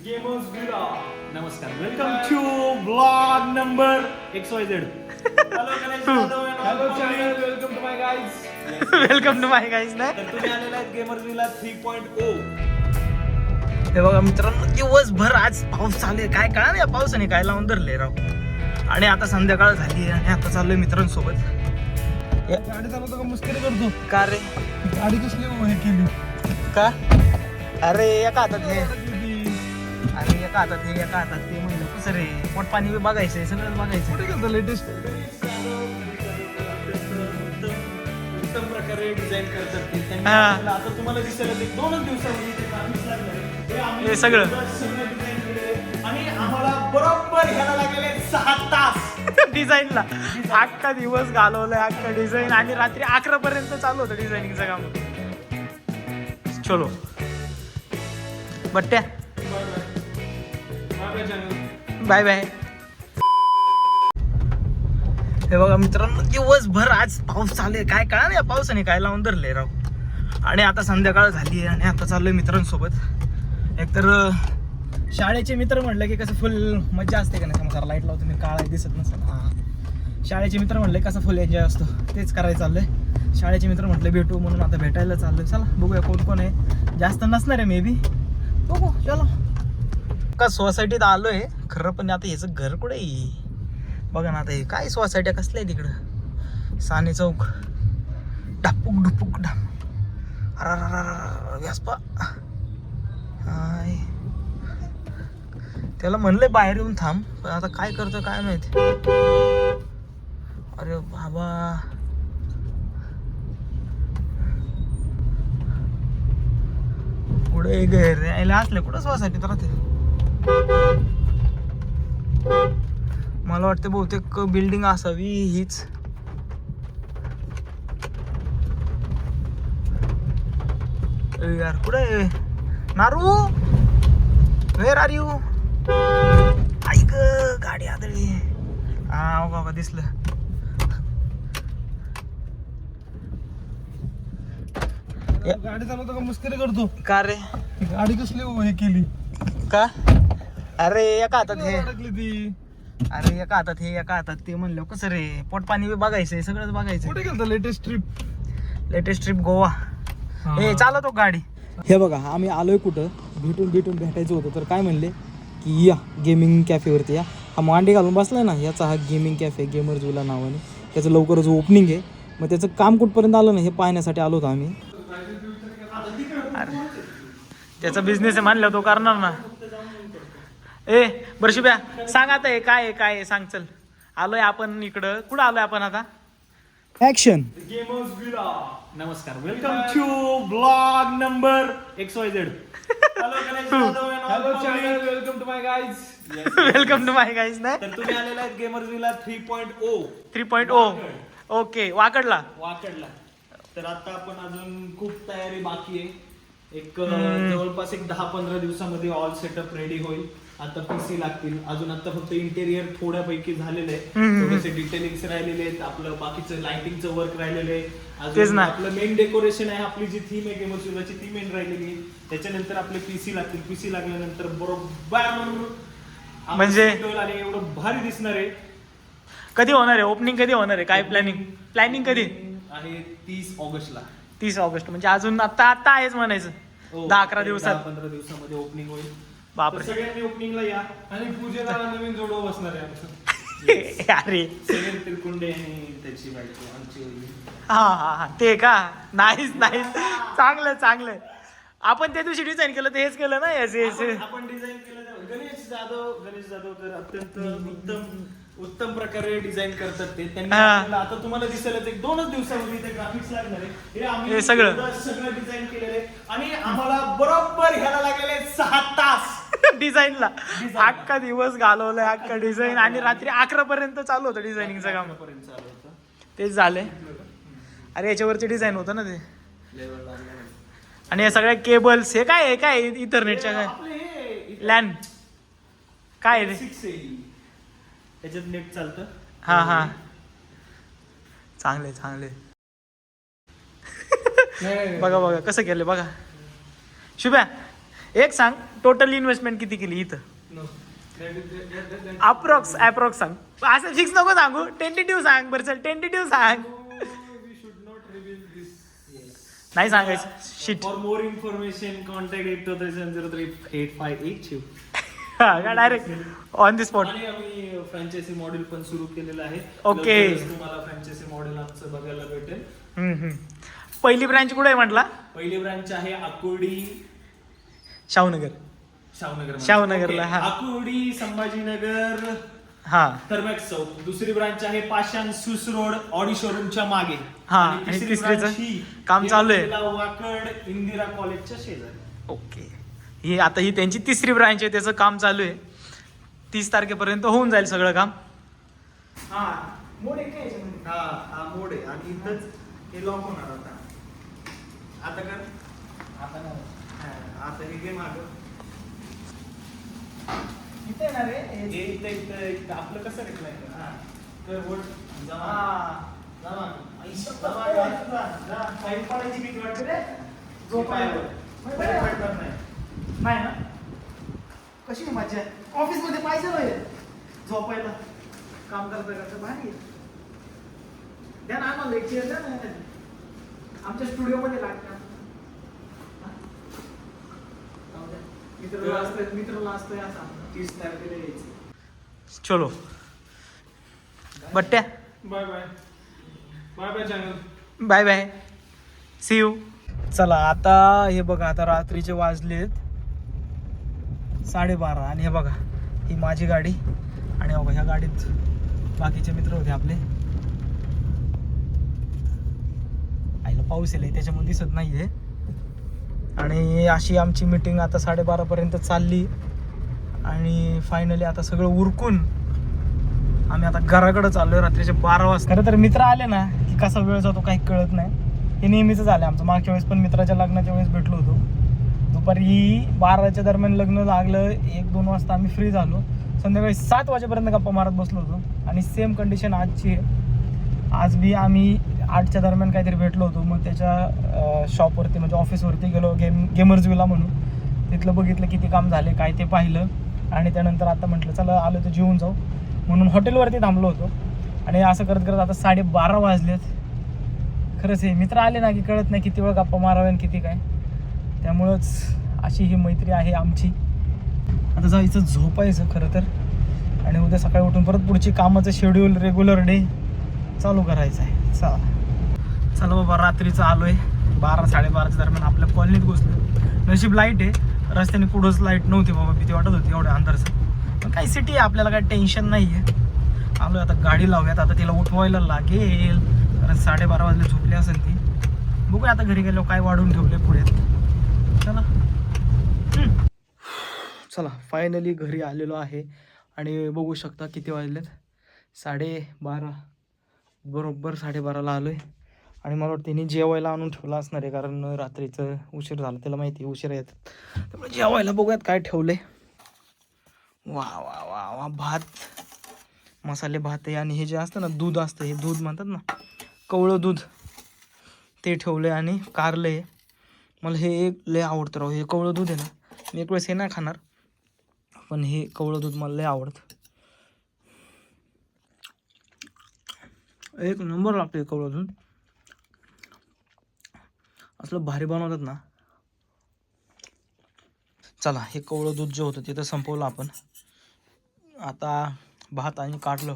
Gamers villa नमस्कार welcome to blog number XYZ hello Ganesh Jadhav hello channel welcome to my guys welcome to my guys ना. तर तुम्ही आलेला आहेत गेमर्स विला 3.0. हे बघा मित्रांनो, दिवसभर आज पाऊस चालू आहे. काय कळा ना या पावसाने काय लावून धरले राव. आणि आता संध्याकाळ झाली आणि आता चाललोय मित्रांसोबत. गाडी चालवतो का मुस्करी करतो का रे? गाडी कसली हे केली का? अरे एका हातात हे, अरे एका हातात हे, एका हातात ते, म्हणलं कसं रे, पोट पाणी बी बघायचंय, सगळं बघायचं. कुठे गेलं लेटेस्ट उत्तम प्रकारे डिझाईन करतात ते. त्यांनी आपल्याला आता तुम्हाला दिसेल ते 2 दिवसामध्ये ते कामच लागलं हे आम्ही हे सगळं डिझाईन केले आणि आम्हाला बरोबर घ्यायला लागले 6 तास डिझाईनला. अख्खा दिवस घालवलाय अख्खा डिझाईन आणि रात्री 11 पर्यंत चालू होतं डिझायनिंगचं काम. चलो बट्ट्या बाय बाय. हे बघा मित्रांनो, दिवसभर आज पाऊस चालू आहे. काय कळा ना या पावसाने काय लावून धरले राव. आणि आता संध्याकाळ झाली आणि आता चाललोय मित्रांसोबत. एकतर शाळेचे मित्र म्हणलं की कसं फुल मजा असते का नाही. समजा लाईट लावतो मी, काळा दिसत नसेल. हां, शाळेचे मित्र म्हणले कसं फुल एन्जॉय असतो, तेच करायचं चाललंय. शाळेचे मित्र म्हटलं भेटू म्हणून आता भेटायला चाललोय. चला बघूया कोण कोण आहे. जास्त नसणार आहे मे बी, बघू. चलो का सोसायटीत आलोय खरं, पण आता ह्याचं घर कुठे आहे बघा ना. आता हे काय सोसायट्या कसल्या आहे तिकडं. साने चौक, ढापूक ढुपूक ढाप, अरा व्यासपा. हाय, त्याला म्हणलंय बाहेर येऊन थांब, पण आता काय करतो काय माहिती. अरे बाबा, कुठे घर यायला असले कुठं सोसायटीत राहते. मला वाटतं बहुतेक बिल्डिंग असावी हीच. यार कुठे नारू, वेर आर यू? ऐक गाडी आदळली. हा बाबा दिसलं. गाडी चालवतो का मुस्करी करतो का रे? गाडी कसली हे केली का? अरे एका हातात हे, अडकली ती. अरे एका हातात हे, एका हातात ते, म्हणलं कसं रे, पोट पाणी बी बघायचंय, सगळंच बघायचं. कुठे गेलं लेटेस्ट ट्रिप गोवा. हे चालवतो गाडी. हे बघा आम्ही आलोय कुठं, भेटायचं होतं. तर काय म्हणले की या गेमिंग कॅफेवरती या. हा मांडी घालून बसलाय ना, याचा हा गेमिंग कॅफे गेमर्स विला नावाने. त्याचं लवकरच ओपनिंग आहे. मग त्याचं काम कुठपर्यंत आलं ना हे पाहण्यासाठी आलो होतो आम्ही. त्याचा बिझनेस आहे मानलं तो करणार ना. ए बर्षुब्या सांग आता हे काय आहे सांग. चल आलोय आपण इकडं. कुठं आलोय आपण आता? ऍक्शन. गेमर्स विला नमस्कार welcome to blog number XYZ hello Ganesh Jadhav hello channel welcome to my guys welcome to my guys ना. तर तुम्ही आलेला आहेत गेमर्स विला 3.0. 3.0 ओके. वाकडला. तर आता आपण अजून खूप तयारी बाकी आहे. जवळपास 10-15 दिवसामध्ये ऑल सेटअप रेडी होईल. आता पीसी लागतील अजून. आता फक्त इंटेरियर थोड्यापैकी झालेलं आहे. थोडेसे डिटेलिंग्स राहिलेले आहेत. आपलं बाकीचं लाइटिंगचं वर्क राहिलेलं आहे. अजून आपलं मेन डेकोरेशन आहे. आपली जी थीम आहे गेमर्स विलाची ती मेन राहिलेली आहे. त्याच्यानंतर आपले पीसी लागतील. पीसी लागल्यानंतर बरोबर म्हणजे आणि एवढं भारी दिसणार आहे. कधी होणार आहे ओपनिंग? कधी होणार आहे? काय प्लॅनिंग कधी आहे? 30 ऑगस्टला. 30 ऑगस्ट म्हणजे अजून आता आहेच म्हणायचं. 10-11 दिवसात, 15 दिवसामध्ये ओपनिंग होईल. बापरे. सगळ्यांनी ओपनिंगला या. आणि पूजेला नवीन जोडो बसणार आहे. अरे सगळे तिरकुंडे आणि त्याची बायको आमची. हा ते का? नाहीच चांगलं. आपण त्या दिवशी डिझाईन केलं ते हेच केलं ना. आपण डिझाईन केलं. गणेश जाधव अत्यंत उत्तम प्रकारे डिझाईन करतात ते. त्यांनी आता तुम्हाला दिसेल 2 दिवसामध्ये ते ग्राफिक्स लागणार आहे. हे आम्ही सगळं डिझाईन केलेलं आहे. आणि आम्हाला बरोबर घ्यायला लागलेले 6 तास डिझाईनला. अख्खा दिवस घालवलाय अख्खा डिझाईन आणि रात्री 11 पर्यंत चालू होतं डिझायनिंगचं काम. तेच झालंय. अरे याच्यावरती डिझाईन होतं ना ते. आणि हे सगळ्या केबल्स हे काय इथरनेटच्या काय लॅन काय आहे ते? त्याच्यात नेट चालतं. हा चांगले. बघा कसं केलं बघा. शुभ्या एक सांग, टोटल इन्व्हेस्टमेंट किती केली इथं? अप्रॉक्स सांग, असं फिक्स नको सांगू, टेंटेटिव्ह सांग. बरं चल, टेंटेटिव्ह सांग. नाही सांगायचं, shit. For more information contact 80038582. का डायरेक्ट ऑन द स्पॉट. आणि आम्ही फ्रँचायसी मॉडेल पण सुरू केलेलं आहे. Okay. लवकरच तुम्हाला फ्रँचायसी मॉडेल आमचं बघायला भेटेल. पहिली ब्रँच कुठे आहे म्हटला? पहिली ब्रांच आहे आकुर्डी शाहूनगर. शाहूनगर. शाहूनगरला, हा. आकुर्डी संभाजीनगर हा थर्मॅक्स चौक. दुसरी ब्रांच आहे पाषाण सुस रोड ऑडी शोरूमच्या मागे. हा, आणि आणि तिसरी तिसरीचं branch ही काम चालू आहे. वाकड इंदिरा कॉलेजच्या शेजारी. ओके. ही त्यांची तिसरी ब्रांच आहे, त्याचं काम चालू आहे. 30 तारखेपर्यंत होऊन जाईल सगळं काम. हा मोड आहे काय हा हा मोड आहे. आणि इथंच हे लॉक होणार आता कर. आता नाही. आता हे गेम मागं इथे येणार रे. हे इथं आपलं कसं रिप्लाय कर. हा कर बोल जमा जमा फाईल पाडायची भीती वाटते रे. नाही ना, कशी मजा ऑफिस मध्ये पाहिजे होय झोपायला, काम करता भारी. द्या ना आम्हाला एक चेअर द्या ना, आमच्या स्टुडिओ मध्ये लागतात. मित्राला असतोय असा 30 तारखेला यायचं. चलो बट्ट्या, bye bye bye bye channel. Bye bye, see you. चला आता हे बघा, आता रात्रीचे वाजलेत 12:30 आणि हे बघा ही माझी गाडी आणि बघा ह्या गाडीत बाकीचे मित्र होते आपले. आईला पाऊस येईल त्याच्यामुळे दिसत नाहीये. आणि अशी आमची मीटिंग आता 12:30 पर्यंत चालली आणि फायनली आता सगळं उरकून आम्ही आता घराकडे चाललोय. रात्रीचे 12 वाजता. खरं तर मित्र आले ना की कसा वेळ जातो काही कळत नाही. हे नेहमीच झालं आमचं. मागच्या वेळेस पण मित्राच्या लग्नाच्या वेळेस भेटलो होतो. दुपारी 12च्या दरम्यान लग्न लागलं, 1-2 वाजता आम्ही फ्री झालो. संध्याकाळी 7 वाजेपर्यंत गप्पा मारत बसलो होतो. आणि सेम कंडिशन आजची आहे. आज बी आम्ही 8च्या दरम्यान काहीतरी भेटलो होतो. मग त्याच्या शॉपवरती म्हणजे ऑफिसवरती गेलो, गेमर्स विला म्हणून. तिथलं बघितलं किती काम झाले काय ते पाहिलं. आणि त्यानंतर आता म्हटलं चला आलो तर जेवून जाऊ म्हणून हॉटेलवरती थांबलो होतो. आणि असं करत करत आता 12:30 वाजलेत. खरंच हे मित्र आले ना की कळत नाही किती वेळ गप्पा मारावे आणि किती काय. त्यामुळंच अशी ही मैत्री आहे आमची. आता जायचं झोपायचं खरं तर, आणि उद्या सकाळी उठून परत पुढची कामाचं शेड्यूल रेग्युलर डे चालू करायचं आहे. चला बाबा, रात्रीचं आलोय 12-12:30च्या दरम्यान आपल्या कॉलनीत घुसलो. नशीब लाईट आहे, रस्त्याने पुढंच लाईट नव्हती बाबा, भीती वाटत होती एवढ्या अंधारचं. पण काही सिटी आहे, आपल्याला काही टेन्शन नाही आहे. आलोय आता, गाडी लावूयात. आता तिला उठवायला लागेल कारण 12:30 वाजले झोपली असेल ती. बघूया आता घरी गेलो काय वाढून ठेवले पुढे. चला फायनली घरी आलेलो आहे आणि बघू शकता किती वाजलेत 12:30. बरोबर 12:30ला आलो आहे. आणि मला वाटतं तिने जेवायला आणून ठेवलं असणार आहे कारण रात्रीचं उशीर झाला, त्याला माहिती आहे उशीर येतात. त्यामुळे जेवायला बघूयात काय ठेवलं आहे. वा वा वा वा, भात, मसाले भात आहे. आणि हे जे असतं ना दूध असतं, हे दूध म्हणतात ना कवळं दूध, ते ठेवलं आहे. आणि कारलं आहे. मला हे एक लय आवडतं राव, हे कवळं दूध आहे ना. मी एक वेळेस हे नाही खाणार पण हे कवळं दूध मला लय आवडतं. एक नंबर लागतं हे कवळं दूध. असलं भारी बनवतात ना. चला हे कवळं दूध जे होतं ते तर संपवलं आपण. आता भात आणि काढलं.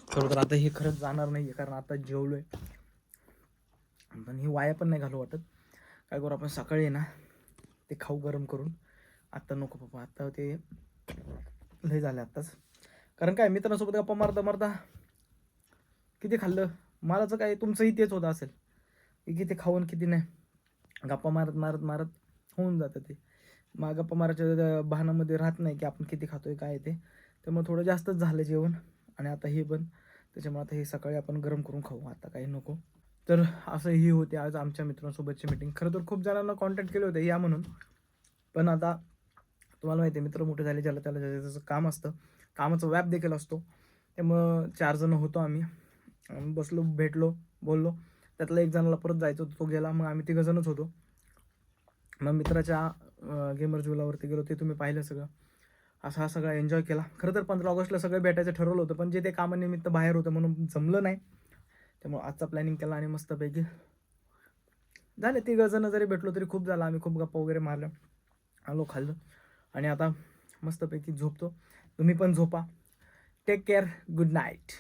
खरं तर आता हे खरंच जाणार नाही आहे कारण आता जेवलो आहे. पण ही वाया पण नाही घालू वाटत. काय करू आपण सकाळी ना ते खाऊ गरम करून. आत्ता नको पप्पा, आत्ता ते लय झालं आत्ताच. कारण काय मित्रांसोबत गप्पा मारता मारता किती खाल्लं, मलाच काय तुमचंही तेच होतं असेल की किती खाऊन किती नाही. गप्पा मारत मारत मारत होऊन जातं ते. मग गप्पा मारायच्या बहाणामध्ये राहत नाही की आपण किती खातोय काय ते. त्यामुळे थोडं जास्तच झालं जेवण. आणि आता हे पण त्याच्यामुळे आता हे सकाळी आपण गरम करून खाऊ, आता काही नको. तर असं ही होते आज आमच्या मित्रांसोबतची मीटिंग. खरं तर खूप जणांना कॉन्टॅक्ट केले होते या म्हणून, पण आता तुम्हाला माहिती आहे मित्र मोठे झाले, ज्याला त्याला ज्याचं काम असतं, कामाचा व्याप देखील असतो. त्यामुळं 4 जण होतो आम्ही. बसलो, भेटलो, बोललो. त्यातला एक जणाला परत जायचं होतं, तो गेला. मग आम्ही 3 जणच होतो. मग मित्राच्या गेमर झुलावरती गेलो ते तुम्ही पाहिलं सगळं. असा हा सगळा एन्जॉय केला. खरं तर 15 ऑगस्टला सगळं भेटायचं ठरवलं होतं, पण जे ते कामानिमित्त बाहेर होतं म्हणून जमलं नाही. त्यामुळे आजचा प्लॅनिंग केला आणि मस्तपैकी झाले 3 जण जरी भेटलो तरी खूप झालं. आम्ही खूप गप्पा वगैरे मारल्या, आलो खाल्लं आणि आता मस्तपैकी झोपतो. तुम्ही पण झोपा. Take care. Good night.